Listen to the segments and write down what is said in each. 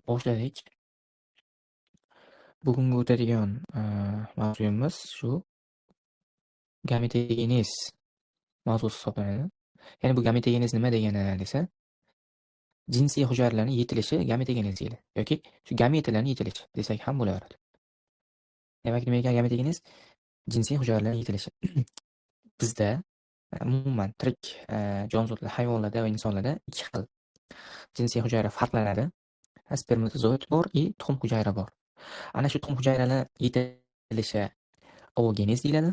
Boshladik. Bugungi o'tadigan mavzuyimiz shu gametogenez mavzusi hisoblanadi. Ya'ni bu gametogenez nima degani desa, jinsiy hujayralarning yetilishi gametogenez deyiladi yoki shu gametalarning yetilishi desak ham bo'laveradi. Demak, nima ekan gametogenez? Jinsiy hujayralarning yetilishi. Bizda umuman tirik jonzotlar, hayvonlarda va insonlarda ikki xil jinsiy hujayra farqlanadi. Spermatozoid bor и tuxum hujayra bor. Ana shu tuxum hujayralar yetilishi oogenez deyiladi.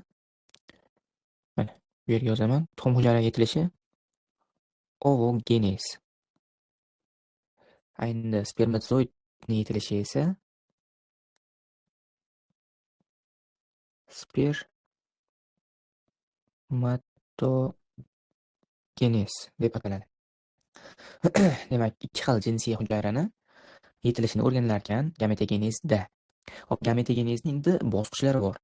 Mana bu yerga yozaman. Tuxum hujayra yetilishi oogenez. Endi spermatozoidning yetilishi esa spermatogenez deb ataladi. Demak, ikki xil jinsiy hujayrani yetilishini o'rganilar ekan gametogenezda. Hop, gametogenezning bosqichlari bor.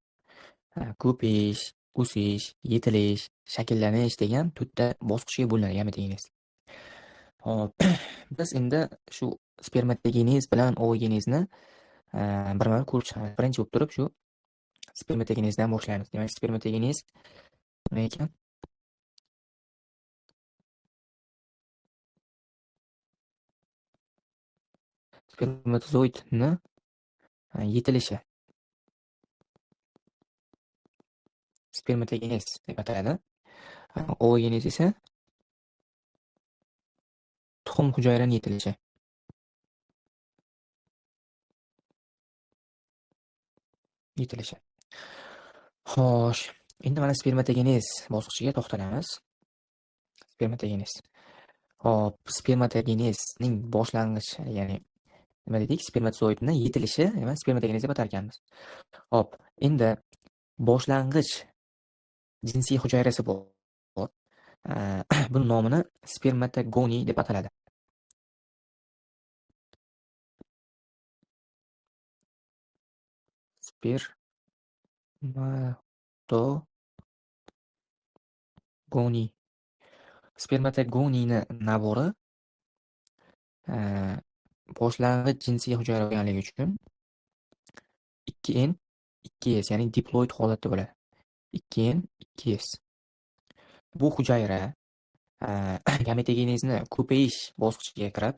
Ko'payish, o'sish, yetilish, shakllanish degan 4 ta bosqichga bo'linadi gametogenez. Hop, biz endi shu spermatogenez bilan oogenezni birma-bir ko'rib chiqamiz. Birinchi bo'lib turib shu spermatogenezdan boshlaymiz. Demak, spermatogenez nima ekan? Spermatozoidni yetilishi. Spermatogenez deb ataladi. Oogenez esa tuxum hujayraning yetilishi. Xo'sh, endi mana spermatogenez bosqichiga to'xtalamiz. Spermatogenez. Hop, spermatogenezning boshlang'ich, ya'ni nima dedik? Spermatozoidni yetilishi, emas, spermatogenez deb atar ekanmiz. Hop, endi boshlang'ich jinsiy hujayrasi bor. Buning nomini spermatogoniy deb ataladi. Spermatogoniy. Spermatogoniyni nabori boshlang'ich jinsiy hujayra bo'lganligi uchun 2N 2S, ya'ni diploid holatda bo'ladi. 2N 2S. Bu hujayra gametogenezni ko'payish bosqichiga kirib,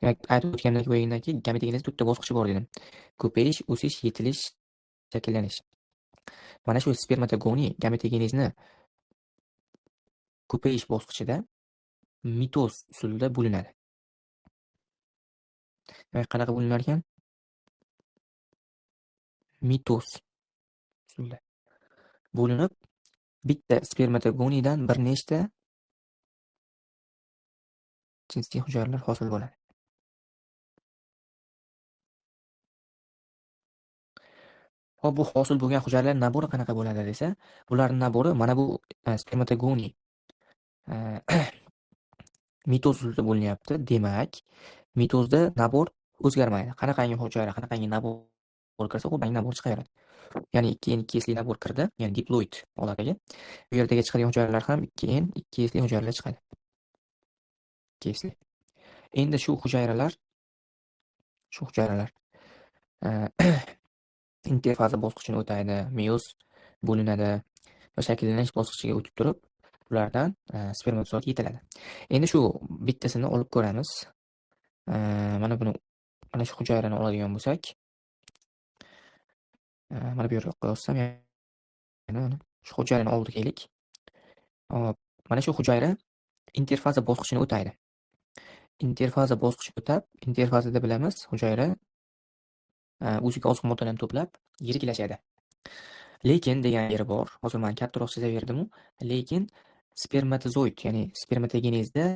demak, aytib o'tganimdek bo'yindagi gametogenez 4 ta bosqichi bor dedim. Ko'payish, o'sish, yetilish, shakllanish. Mana shu spermatogoniy gametogenezni ko'payish bosqichida mitoz usulida bo'linadi. Demak, qanaqa bo'linar ekan? Mitoz usulida bo'linib, bitta spermatogoniydan bir nechta jinsiy hujayralar hosil bo'ladi. Hop, bu hosil bo'lgan hujayralar nabori qanaqa bo'ladi desa, bularning nabori mana bu spermatogoniy mitoz usulida bo'linyapti. Demak, mitozda nabor o'zgarmaydi. Qanaqangi hujayra, qanaqangi nabor kirsa, xuddi nabor chiqaveradi. Ya'ni 2N 2Sli nabor kirdi, ya'ni diploid holatiga. Bu yerdagi chiqadigan hujayralar ham 2N 2Sli hujayralar chiqadi. 2Sli. Endi shu hujayralar interfaza bosqichini o'taydi, meyoz bo'linadi va shakllanish bosqichiga o'tib turib, ulardan spermatozoid yetiladi. Endi shu bittasini olib ko'ramiz. Mana shu hujayrani oladigan bo'lsak, mana bu yerga qo'ysam, ya'ni shu hujayrani oldik deylik. Hop, mana shu hujayra interfaza bosqichini o'taydi. Interfaza bosqichini o'tab, interfazada bilamiz, hujayra o'ziga oziq moddalarni to'plab yiriklashadi. Lekin degan yeri bor. Hozir men kattaroq chizaverdim-u, lekin spermatozoid, ya'ni spermatogenezda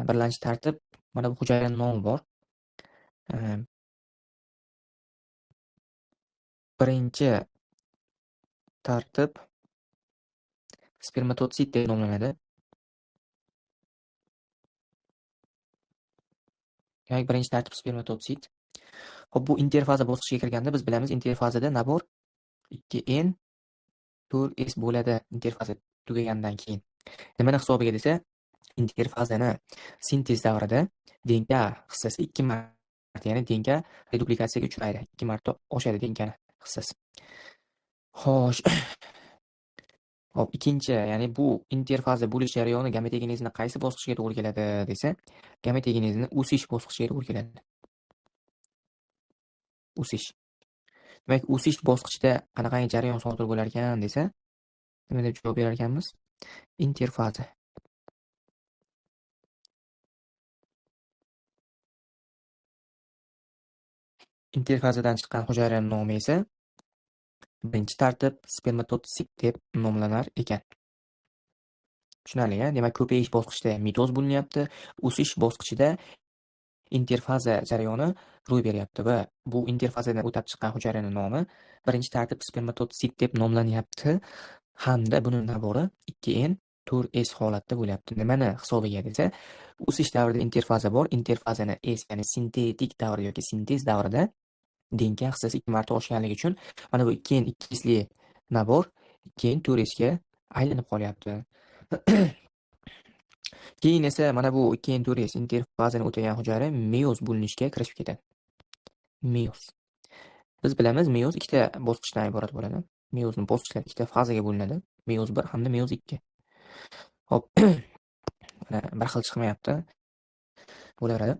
birlamchi tartib, mana bu hujayraning nomi bor. Birinchi tartib spermatotsit deb nomlanadi. Demak, birinchi tartib spermatotsit. Hop, bu interfaza bosqichiga kirganda biz bilamiz, interfazada nabor 2N 4S bo'ladi interfaza tugagandan keyin. Nimani hisobiga desa, Interfazani sintez davrida DNK hissasi 2 marta, ya'ni DNK reduplikatsiyaga uchraydi. 2 marta oshadi DNK hissasi. Xo'sh, hop, ikkinchi, ya'ni bu interfaza bo'lish jarayoni gametegenezni qaysi bosqichga to'g'ri keladi desa, gametegenezni o'sish bosqichiga to'g'ri keladi. O'sish. Demak, o'sish bosqichida qanaqangi jarayon sodir bo'lar ekan desa, nima deb javob berar ekanmiz? Interfaza. Interfazadan chiqqan hujayraning nomi esa birinchi tartib spermatotsit deb nomlanar ekan. Tushunarli, a? Demak, ko'payish bosqichida mitoz bo'linyapti, o'sish bosqichida interfaza jarayoni ro'y beryapti va bu interfazadan o'tib chiqqan hujayraning nomi birinchi tartib spermatotsit deb nomlanyapti hamda buni nabori 2N 4S holatda bo'lyapti. Nimani hisobiga desa, o'sish davrida interfaza bor. Interfazani S, ya'ni sintetik davr yoki sintez davrida DNK hissasi 2 marta oshganligi uchun mana bu 2N 2Sli nabor 2N 4Sga aylanib qolyapti. Keyin esa mana bu 2N 4S interfazani o'tagan hujayra meyoz bo'linishga kirishib ketadi. Meyoz. Biz bilamiz, meyoz ikkita bosqichdan iborat bo'ladi. Meyozning bosqichlari ikkita fazaga bo'linadi. Meyoz 1 hamda meyoz 2. Hop, mana bir xil chiqmayapti. Bo'laveradi.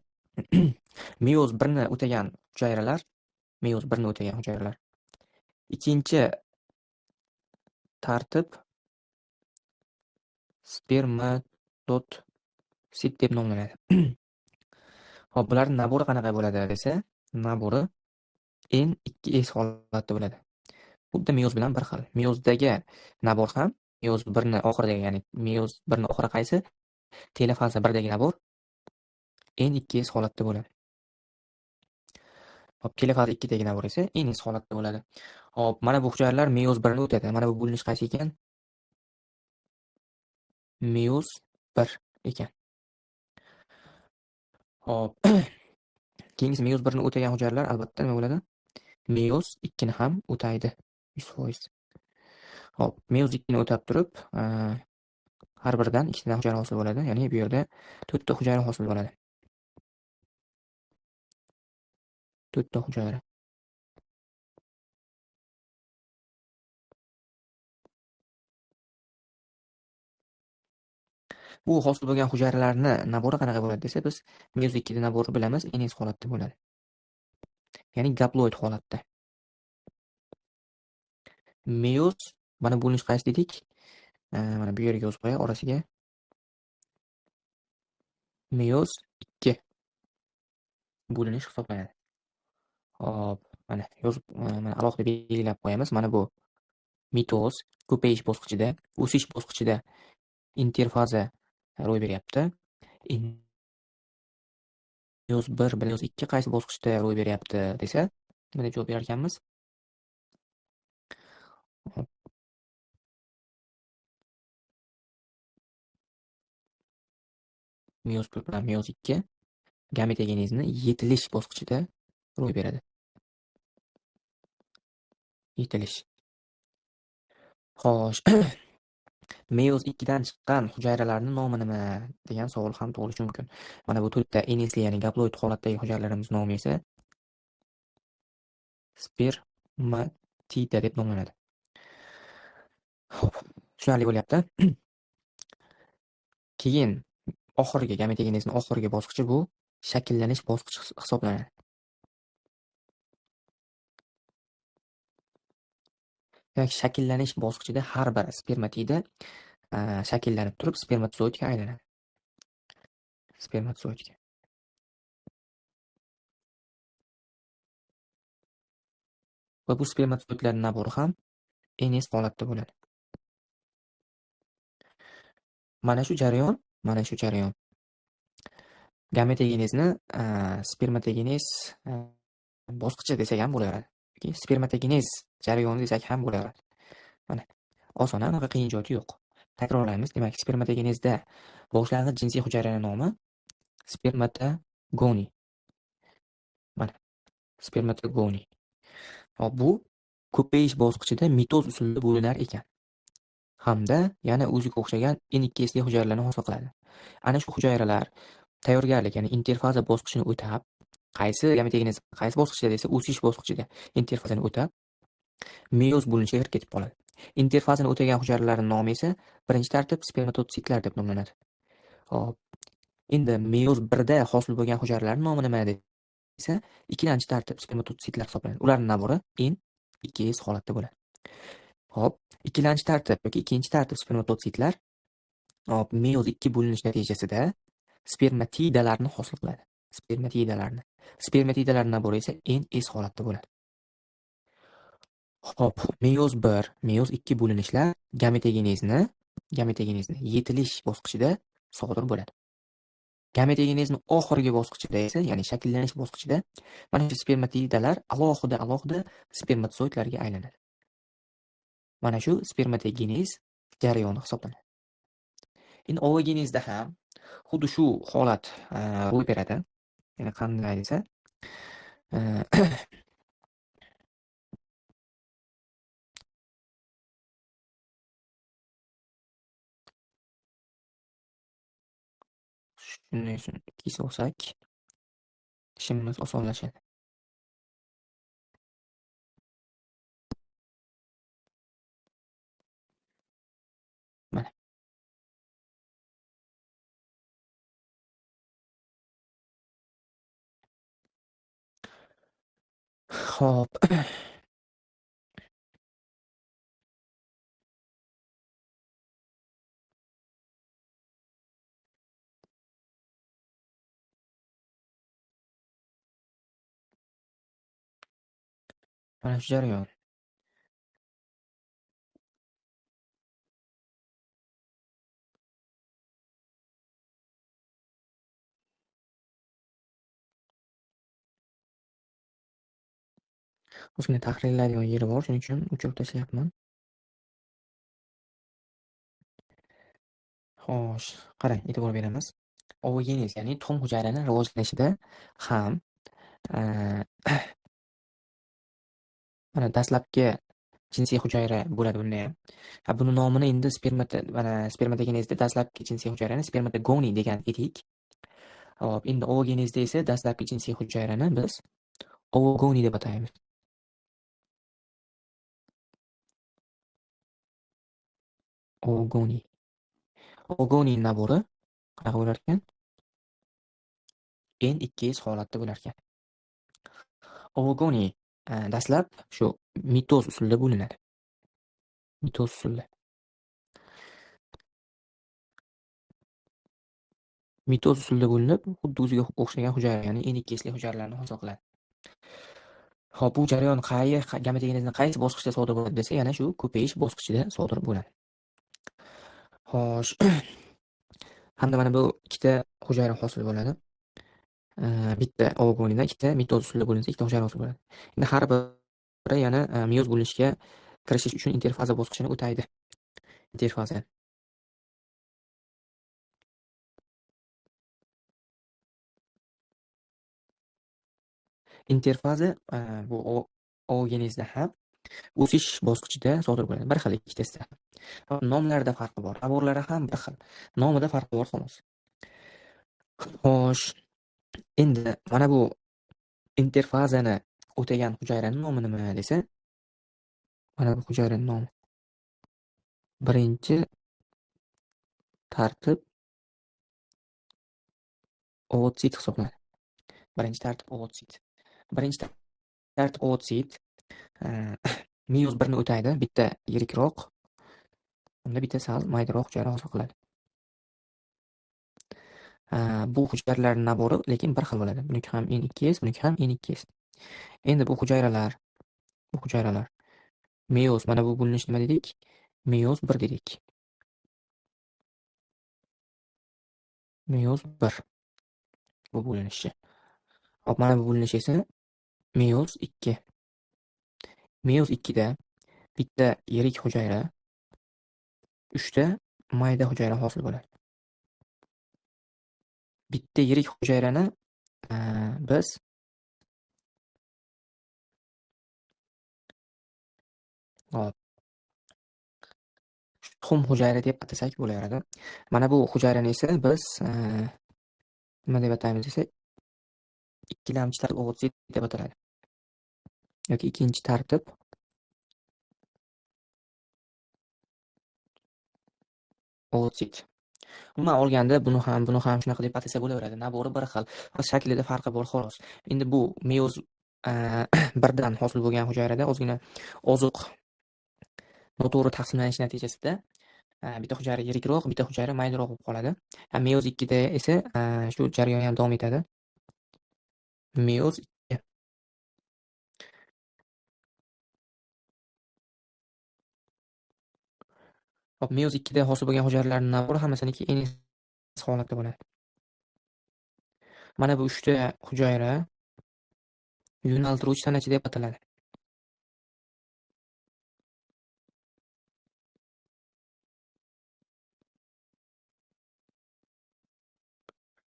Meyoz 1 ni o'tagan hujayralar, meyoz 1 ni o'tagan hujayralar. Ikkinchi tartib spermatotsit deb nomlanadi. Hop, bularning nabori qanaqa bo'ladi desa, nabori N2S holatda bo'ladi. Xuddi meyoz bilan bir xil. Meyozdagi nabor ham meyoz 1 ni oxiridagi, ya'ni meyoz 1 ni oxiri qaysi? Telofaza 1 dagi nabor N2S holatda bo'ladi. Hop, telofaza 2 dagi nabor esa NS holatda bo'ladi. Hop, mana bu hujayralar meyoz 1 ni o'tadi. Mana bu bo'linish qaysi ekan? Meyoz 1 ekan. Hop, keyingisi meyoz 1 ni o'tagan hujayralar albatta nima bo'ladi? Meyoz 2 ni ham o'taydi 100%. Hop, meyoz 2 ni o'tab turib, har biridan 2 ta hujayra hosil bo'ladi. Ya'ni bu yerda 4 ta hujayra hosil bo'ladi. 4 ta hujayra. Bu hosil bo'lgan hujayralarni nabori qanaqa bo'ladi desa, biz meyoz 2 da nabori bilamiz, NS holatda bo'ladi. Ya'ni gaploid holatda. Meyoz mana bo'linish qaysi dedik? Mana bu yerga yozib qo'yay orasiga. Meyoz 2 bo'linish hisoblanadi. Hop, mana yozib, mana alohida belgilab qo'yamiz. Mana bu mitoz ko'payish bosqichida, o'sish bosqichida interfaza ro'y beryapti. Meyoz 1 bilan meyoz 2 qaysi bosqichda ro'y beryapti desa, nima deb javob berar ekanmiz? Meyoz 1 bilan meyoz 2 gametogenezni yetilish bosqichida ro'y beradi. Yetilish. Xo'sh, meyoz 2 dan chiqqan hujayralarning nomi nima degan savol ham tug'ilishi mumkin. Mana bu 4 ta NSli, ya'ni gaploid holatdagi hujayralarimiz nomi esa spermatida deb nomlanadi. Xo'p, tushunarli bo'lyapti. Keyin oxirgi gametogenezning oxirgi bosqichi bu shakllanish bosqichi hisoblanadi. Demak, shakllanish bosqichida har bir spermatida shakllanib turib spermatozoidga aylanadi. Spermatozoidga. Va bu spermatozoidlarning nabori ham NS holatda bo'ladi. Mana shu jarayon gametogenezni spermatogenez bosqichi desak ham bo'laveradi. Yoki spermatogenez jarayoni desak ham bo'laveradi. Mana oson, anaqa qiyin joyi yo'q. Takrorlaymiz. Demak, spermatogenezda boshlang'ich jinsiy hujayraning nomi spermatogoniy. Mana spermatogoniy. Hop, bu ko'payish bosqichida mitoz usulida bo'linar ekan. hamda yana o'ziga o'xshagan N2S hujayralarni hosil qiladi. Ana shu hujayralar tayyorgarlik, ya'ni interfaza bosqichini o'tab, qaysi gametegenez qaysi bosqichda desa, o'sish bosqichida interfazani o'tab, meyoz bo'linishiga kirib ketib qoladi. Interfazani o'tagan hujayralarning nomi esa birinchi tartib spermatotsidlar deb nomlanadi. Hop, endi meyoz 1da hosil bo'lgan hujayralarning nomi nima desa, ikkinchi tartib spermatotsidlar hisoblanadi. Ularning navori N2S holatda bo'ladi. Hop, ikkinchi tartib yoki ikkinchi tartib spermatotsidlar hop, meyoz 2 bo'linish natijasida spermatidalarni hosil qiladi. Spermatidalar navori esa NS holatda bo'ladi. Hop, meyoz 1, meyoz 2 bo'linishlar gametegenezni yetilish bosqichida sodir bo'ladi. Gametegenezning oxirgi bosqichida esa, ya'ni shakllanish bosqichida mana shu spermatidalar alohida spermatozoidlarga aylanadi. Mana shu spermatogenez jarayoni hisoblanadi. Endi ovogenezda ham xuddi shu holat ro'y beradi. Ya'ni qanday desa, shunday kiysa olsak, ishimiz osonlashadi. Mana. Xo'p. Mana shu jarayon. Ozgina tahrirlaydigan yeri bor, shuning uchun o'chirib tashlayapman. Xo'sh, qarang, e'tibor beramiz. Ovogenez, ya'ni tuxum hujayrani rivojlanishida ham mana dastlabki jinsiy hujayra bo'ladi bunda ham. Buni nomini endi spermatogenezda dastlabki jinsiy hujayrani spermatogoniy degan edik. Hop, endi ovogenezda esa dastlabki jinsiy hujayrani biz ovogoniy deb ataymiz. Ovogoniy. Ovogoniy nabori qanaqa bo'lar ekan? N2S holatda bo'lar ekan. Ovogoniy dastlab shu mitoz usulida bo'linadi. Mitoz usulida. Mitoz usulida bo'linib, xuddi o'ziga o'xshagan hujayra, ya'ni N2S hujayralarni hosil qiladi. Hop, bu jarayon gametegenezning qaysi bosqichda sodir bo'ladi desa, yana shu ko'payish bosqichida sodir bo'ladi. Xo'sh. Hamda mana bu ikkita hujayra hosil bo'ladi. Bitta ovogoniyda ikkita mitoz usulida bo'linsa, ikkita hujayra hosil bo'ladi. Endi har biri yana meyoz bo'linishga kirishish uchun interfaza bosqichini o'taydi. Interfaza. Interfaza bu ovogenezda ham o'sish bosqichida sodir bo'ladi. Bir xil ikkitasida. Nomlarida farqi bor. Naborlari ham bir xil. Nomida farqi bor xolos. Xo'sh, endi mana bu interfazani o'tagan hujayraning nomi nima desa, mana bu hujayraning nomi birinchi tartib ovotsit hisoblanadi. Birinchi tartib ovotsit. Birinchi tartib ovotsit meyoz 1ni o'taydi, bitta yirikroq, unda bitta sal maydaroq hujayra hosil qiladi. Bu hujayralarning nabori lekin bir xil bo'ladi. Buniki ham N2S, buniki ham N2S. Endi bu hujayralar meyoz, mana bu bo'linish nima dedik? Meyoz 1 dedik. Meyoz 1 bu bo'linishi. Hop, mana bu bo'linish esa meyoz 2. Meyoz 2da bitta yirik hujayra, 3 ta mayda hujayra hosil bo'ladi. Bitta yirik hujayrani biz hop, tuxum hujayra deb atasak bo'laveradi. Mana bu hujayrani esa biz nima deb ataymiz desa, ikkilamchi tartib o'g'it deb ataladi. Yoki ikkinchi tartib o'g'it. Umuman olganda buni ham shunaqa deb atasa bo'laveradi. Nabori bir xil, faqat shaklida farqi bor xolos. Endi bu meyoz birdan hosil bo'lgan hujayrada ozgina ozuq noto'g'ri taqsimlanish natijasida bitta hujayra yirikroq, bitta hujayra maydaroq bo'lib qoladi. Meyoz 2 da esa shu jarayon ham davom etadi. Meyoz 2. Hop, meyoz 2 da hosil bo'lgan hujayralarning navbari hammasiniki NS holatda bo'ladi. Mana bu 3 ta hujayra yo'naltiruvchi tanacha deb ataladi.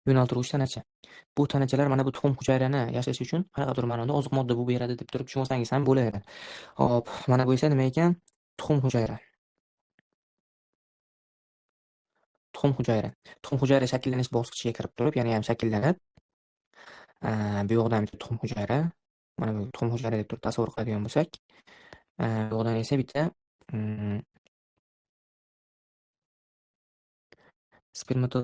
Yo'naltiruvchi tanacha. Bu tanachalar mana bu tuxum hujayrani yashashi uchun qanaqadir ma'noda oziq modda bo'lib beradi deb turib tushunmasangiz ham bo'laveradi. Hop, mana bu esa nima ekan? Tuxum hujayra. Tuxum hujayra. Tuxum hujayra shakllanish bosqichiga kirib turib, yana ham shakllanib, bu yoqdan bitta tuxum hujayra, mana bu tuxum hujayra deb turib tasavvur qiladigan bo'lsak, bu yoqdan esa bitta spermato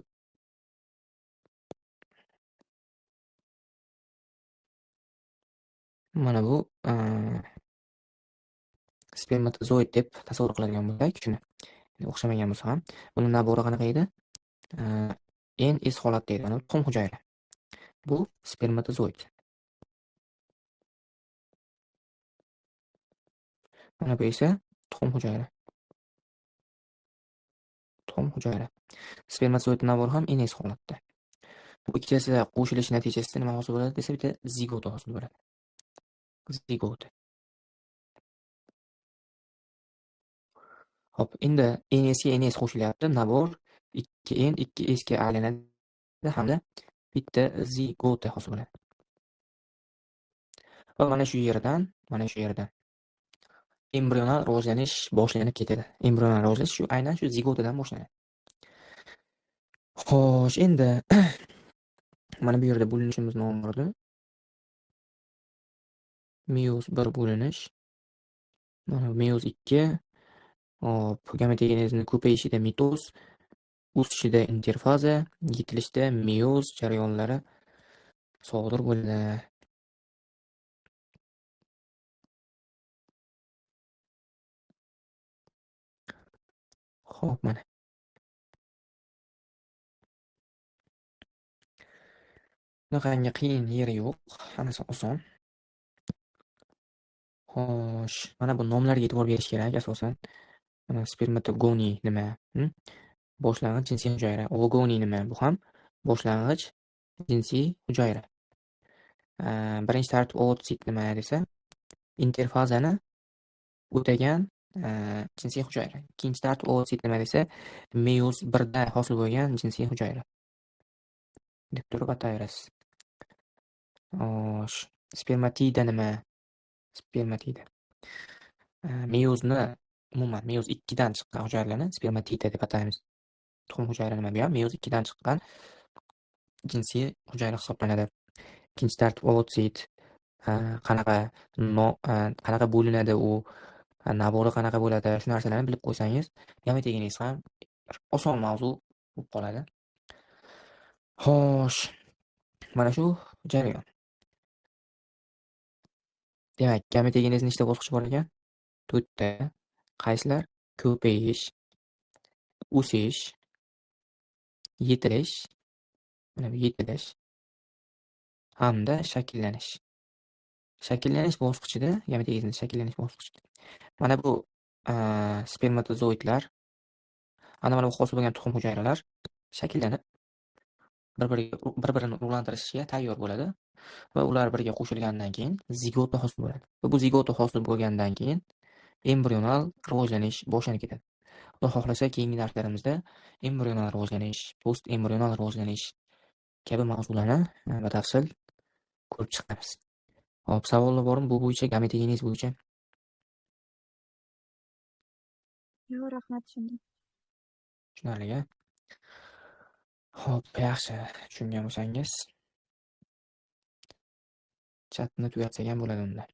mana bu spermatozoid deb tasavvur qiladigan bo'lsak, shuni o'xshamagan bo'lsa ham, buni nabori qanaqa edi? NS holatda edi. Mana bu tuxum hujayra. Bu spermatozoid. Mana bu esa tuxum hujayra. Tuxum hujayra. Spermatozoid navbari ham NS holatda. Bu ikkitasi qo'shilish natijasida nima hosil bo'ladi desa, bitta zigota hosil bo'ladi. Zigota. Hop, endi NS ga NS qo'shilyapti. Nabor 2N 2S ga aylanadi hamda bitta zigota hosil bo'ladi. Va mana shu yerdan embrional rivojlanish boshlanib ketadi. Embrional rivojlanish shu aynan shu zigotadan boshlanadi. Xo'sh, endi mana bu yerda bo'linishimiz nomi bor edi. Meyoz 1 bo'linish. Mana meyoz 2. Hop, gametogenezning ko'payishida mitoz, o'sishida interfaza, yetilishda meyoz jarayonlari sodir bo'ladi. Xo'p, mana. Bunaqangi qiyin yeri yo'q, hammasi oson. Xo'sh, mana bu nomlarga e'tibor berish kerak asosan. Mana spermatogoniy nima? Boshlang'ich jinsiy hujayra. Ovogoniy nima? Bu ham boshlang'ich jinsiy hujayra. Birinchi tartib oosit nima desa, interfazani o'tagan jinsiy hujayra. Ikkinchi tartib oosit nima desa, meyoz 1 da hosil bo'lgan jinsiy hujayra deb turib ataverasiz. Xo'sh, spermatida nima? Spermatida. Meyozni umuman meyoz 2 dan chiqqan hujayralarni spermatida deb ataymiz. Tuxum hujayra nima bu ham? Meyoz 2 dan chiqqan jinsiy hujayra hisoblanadi. Ikkinchi tartib oosit. Qanaqa bo'linadi u? Nabori qanaqa bo'ladi? Shu narsalarni bilib qo'ysangiz, gametogenez ham oson mavzu bo'lib qoladi. Xo'sh, mana shu jarayon. Demak, gametogenezning nechta bosqichi bor ekan? 4 ta. Qaysilar? Ko'payish, o'sish, yetilish, mana bu yetilish hamda shakllanish. Shakllanish bosqichida, gametogenezning shakllanish bosqichida mana bu spermatozoidlar, mana bu hosil bo'lgan tuxum hujayralar shakllanib bir-birini urug'lantirishga tayyor bo'ladi va ular birga qo'shilgandan keyin zigota hosil bo'ladi. Va bu zigota hosil bo'lgandan keyin embrional rivojlanish boshlanib ketadi. Xudo xohlasa keyingi darslarimizda embrional rivojlanish, post embrional rivojlanish kabi mavzularni batafsil ko'rib chiqamiz. Hop, savollar bormi bu bo'yicha, gametogenez bo'yicha? Yo'q, rahmat, tushundim. Tushunarli-a? Xo'p, yaxshi. Tushungan bo'lsangiz, chatni tugatsak ham bo'ladi unda.